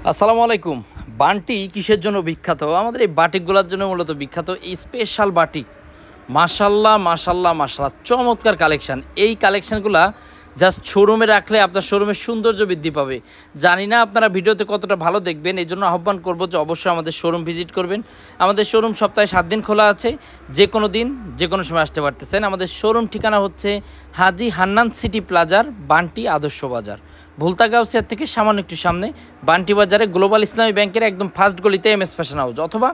আসসালামু আলাইকুম। বান্টি কিসের জন্য বিখ্যাত? আমাদের এই বাটিকগুলোর জন্য মূলত বিখ্যাত। এই স্পেশাল বাটিক, মাশাল্লাহ মাশাল্লাহ মাশাল্লাহ, চমৎকার কালেকশান। এই কালেকশানগুলা জাস্ট শোরুমে রাখলে আপনার শোরুমের সৌন্দর্য বৃদ্ধি পাবে। জানি না আপনারা ভিডিওতে কতটা ভালো দেখবেন, এই জন্য আহ্বান করবো যে অবশ্যই আমাদের শোরুম ভিজিট করবেন। আমাদের শোরুম সপ্তাহে 7 দিন খোলা আছে, যে কোনো দিন যে কোনো সময় আসতে পারতেছেন। আমাদের শোরুম ঠিকানা হচ্ছে হাজি হান্নান সিটি প্লাজার, বান্টি আদর্শ বাজার, ভুলতা গাউসিয়ার থেকে সামান্য একটু সামনে, বান্টি বাজারে গ্লোবাল ইসলামী ব্যাংকের একদম ফার্স্ট গলিতে এমএস ফ্যাশন হাউস। অথবা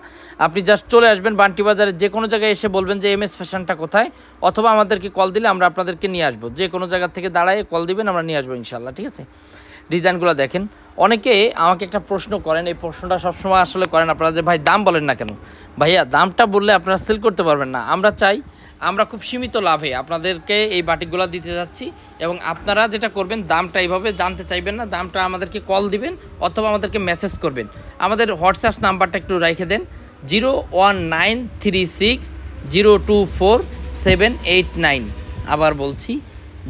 আপনি জাস্ট চলে আসবেন বান্টি বাজারে, যে কোনো জায়গায় এসে বলবেন যে এমএস ফ্যাশনটা কোথায়, অথবা আমাদেরকে কল দিলে আমরা আপনাদেরকে নিয়ে আসবো। যে কোনো জায়গা থেকে দাঁড়ায় কল দিবেন, আমরা নিয়ে আসবো ইনশাল্লাহ। ঠিক আছে, ডিজাইনগুলো দেখেন। অনেকে আমাকে একটা প্রশ্ন করেন, এই প্রশ্নটা সবসময় আসলে করেন আপনারা, যে ভাই দাম বলেন না কেন? ভাইয়া, দামটা বললে আপনারা সেল করতে পারবেন না। আমরা চাই আমরা খুব সীমিত লাভে আপনাদেরকে এই বাটিকগুলো দিতে যাচ্ছি, এবং আপনারা যেটা করবেন, দামটা এইভাবে জানতে চাইবেন না, দামটা আমাদেরকে কল দিবেন অথবা আমাদেরকে মেসেজ করবেন। আমাদের হোয়াটসঅ্যাপ নাম্বারটা একটু রেখে দেন, 01936024789। আবার বলছি,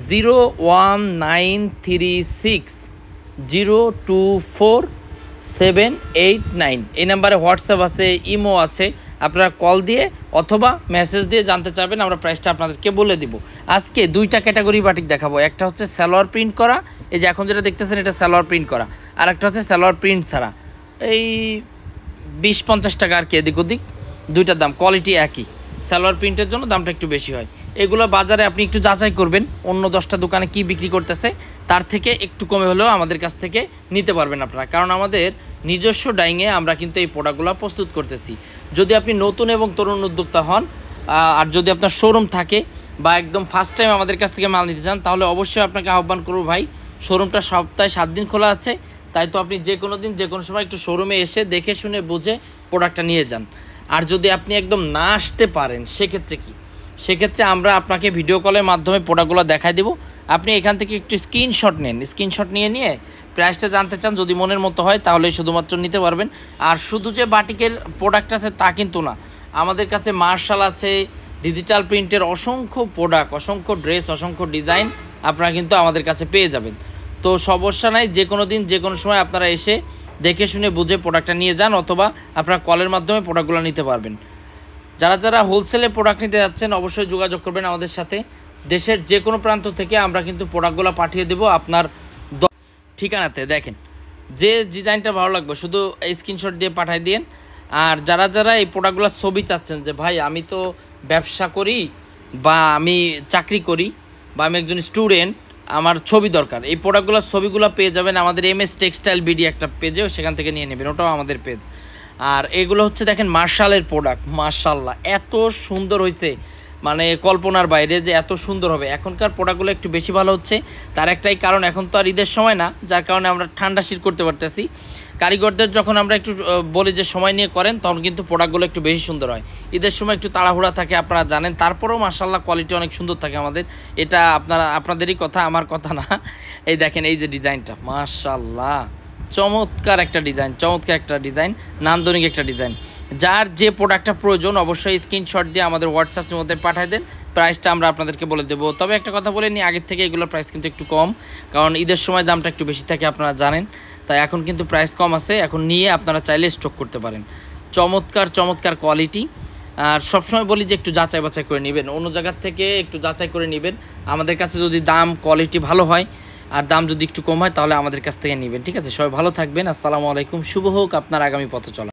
01936024789। এই নাম্বারে হোয়াটসঅ্যাপ আছে, ইমো আছে, আপনারা কল দিয়ে অথবা মেসেজ দিয়ে জানতে চাইবেন, আমরা প্রাইসটা আপনাদেরকে বলে দিব। আজকে দুইটা ক্যাটাগরি বাটিক দেখাবো। একটা হচ্ছে সালোয়ার প্রিন্ট করা, এই যে এখন যেটা দেখতেছেন এটা সালোয়ার প্রিন্ট করা, আর একটা হচ্ছে সালোয়ার প্রিন্ট ছাড়া। এই 20-50 টাকা আর কি এদিক ওদিক, দুইটার দাম কোয়ালিটি একই। সালোয়ার প্রিন্টের জন্য দামটা একটু বেশি হয়। এগুলো বাজারে আপনি একটু যাচাই করবেন, অন্য 10টা দোকানে কি বিক্রি করতেছে, তার থেকে একটু কমে হলেও আমাদের কাছ থেকে নিতে পারবেন আপনারা। কারণ আমাদের নিজস্ব ডাইংয়ে আমরা কিন্তু এই প্রোডাক্টগুলো প্রস্তুত করতেছি। যদি আপনি নতুন এবং তরুণ উদ্যোক্তা হন, আর যদি আপনার শোরুম থাকে বা একদম ফার্স্ট টাইম আমাদের কাছ থেকে মাল নিতে চান, তাহলে অবশ্যই আপনাকে আহ্বান করবো, ভাই শোরুমটা সপ্তাহে 7 দিন খোলা আছে, তাই তো আপনি যে কোনো দিন যে কোনো সময় একটু শোরুমে এসে দেখে শুনে বুঝে প্রোডাক্টটা নিয়ে যান। আর যদি আপনি একদম না আসতে পারেন, সেক্ষেত্রে কি? সেক্ষেত্রে আমরা আপনাকে ভিডিও কলের মাধ্যমে প্রোডাক্টগুলো দেখাই দেবো। আপনি এখান থেকে একটু স্ক্রিনশট নেন, স্ক্রিনশট নিয়ে প্রাইসটা জানতে চান, যদি মনের মতো হয় তাহলে শুধুমাত্র নিতে পারবেন। আর শুধু যে বাটিকের প্রোডাক্ট আছে তা কিন্তু না, আমাদের কাছে মার্শাল আছে, ডিজিটাল প্রিন্টের অসংখ্য প্রোডাক্ট, অসংখ্য ড্রেস, অসংখ্য ডিজাইন আপনারা কিন্তু আমাদের কাছে পেয়ে যাবেন। তো সমস্যা নাই, যে কোনো দিন যে কোনো সময় আপনারা এসে দেখে শুনে বুঝে প্রোডাক্টটা নিয়ে যান, অথবা আপনারা কলের মাধ্যমে প্রোডাক্টগুলো নিতে পারবেন। যারা যারা হোলসেলে প্রোডাক্ট নিতে যাচ্ছেন, অবশ্যই যোগাযোগ করবেন আমাদের সাথে। দেশের যে কোনো প্রান্ত থেকে আমরা কিন্তু প্রোডাক্টগুলো পাঠিয়ে দেবো আপনার ঠিকানাতে। দেখেন, যে ডিজাইনটা ভালো লাগবে শুধু এই স্ক্রিনশট দিয়ে পাঠিয়ে দিন। আর যারা যারা এই প্রোডাক্টগুলোর ছবি চাচ্ছেন, যে ভাই আমি তো ব্যবসা করি, বা আমি চাকরি করি, বা আমি একজন স্টুডেন্ট, আমার ছবি দরকার, এই প্রোডাক্টগুলোর ছবিগুলো পেয়ে যাবেন আমাদের এমএস টেক্সটাইল বিডি একটা পেজেও, সেখান থেকে নিয়ে নেবেন, ওটাও আমাদের পেজ। আর এগুলো হচ্ছে দেখেন মার্শালের প্রোডাক্ট, মার্শাল্লাহ এত সুন্দর হয়েছে, মানে কল্পনার বাইরে যে এত সুন্দর হবে। এখনকার প্রোডাক্টগুলো একটু বেশি ভালো হচ্ছে, তার একটাই কারণ, এখন তো আর ঈদের সময় না, যার কারণে আমরা ঠান্ডা শীত করতে পারতেছি। কারিগরদের যখন আমরা একটু বলি যে সময় নিয়ে করেন, তখন কিন্তু প্রোডাক্টগুলো একটু বেশি সুন্দর হয়। ঈদের সময় একটু তাড়াহুড়া থাকে, আপনারা জানেন, তারপরেও মার্শাল্লাহ কোয়ালিটি অনেক সুন্দর থাকে আমাদের। এটা আপনাদেরই কথা, আমার কথা না। এই দেখেন, এই যে ডিজাইনটা, মার্শাল্লাহ চমৎকার একটা ডিজাইন, চমৎকার একটা ডিজাইন, নান্দনিক একটা ডিজাইন। যার যে প্রোডাক্টটা প্রয়োজন অবশ্যই স্ক্রিনশট দিয়ে আমাদের হোয়াটসঅ্যাপের মধ্যে পাঠিয়ে দেন, প্রাইসটা আমরা আপনাদেরকে বলে দেবো। তবে একটা কথা বলে নিই, আগের থেকে এগুলোর প্রাইস কিন্তু একটু কম, কারণ ঈদের সময় দামটা একটু বেশি থাকে আপনারা জানেন, তাই এখন কিন্তু প্রাইস কম আছে, এখন নিয়ে আপনারা চাইলে স্টক করতে পারেন। চমৎকার চমৎকার কোয়ালিটি। আর সবসময় বলি যে একটু যাচাই বাছাই করে নেবেন, অন্য জায়গার থেকে একটু যাচাই করে নেবেন। আমাদের কাছে যদি দাম কোয়ালিটি ভালো হয় আর দাম যদি একটু কম হয়, তাহলে আমাদের কাছ থেকে নেবেন। ঠিক আছে, সবাই ভালো থাকবেন। আসসালামু আলাইকুম। শুভ হোক আপনার আগামী পথ চলা।